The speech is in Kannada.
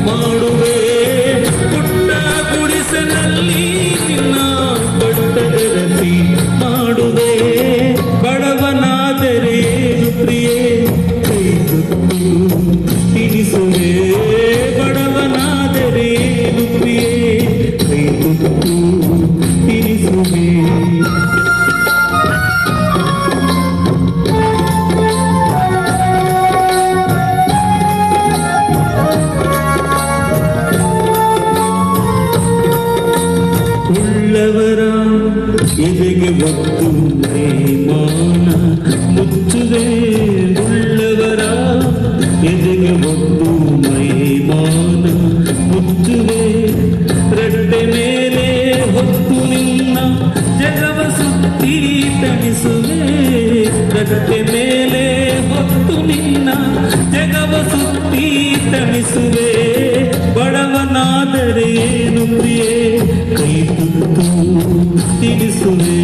ಮಾಡುವೆ ಪುಟ್ಟ ಗುಡಿಸಲಲ್ಲಿ ನಿನ್ನ ಬಟ್ಟೆರಸಿ ಮಾಡುವೆ ಬಡವನಾದರೆ ಪ್ರಿಯೇ ಕೈ ತುತ್ತು ತಿನಿಸುವೆ ಬಡವನಾದರೆ ಪ್ರಿಯೇ ಕೈ ತುತ್ತು ತಿನಿಸುವೆ ಉಳ್ಳವರ ಎದೆಗೆ ಒತ್ತು ಮಾನ ಮುಚ್ಚುವೆ ಉಳ್ಳವರ ಎದೆಗೆ ಒತ್ತು ಮೈಮಾನ ಮುಚ್ಚುವೆ ರಟ್ಟೆ ಮೇಲೆ ಹೊತ್ತು ನಿನ್ನ ಜಗವ ಸುತ್ತಿ ತಣಿಸುವೆ ರಟ್ಟೆ ಮೇಲೆ ಹೊತ್ತು ನಿನ್ನ ಜಗವ ಸುತ್ತಿ ತಣಿಸುವೆ ಬಡವನಾದರೆ ಏನು ಪ್ರಿಯೇ ಕೈ ತುತ್ತು ತಿನಿಸುವೆ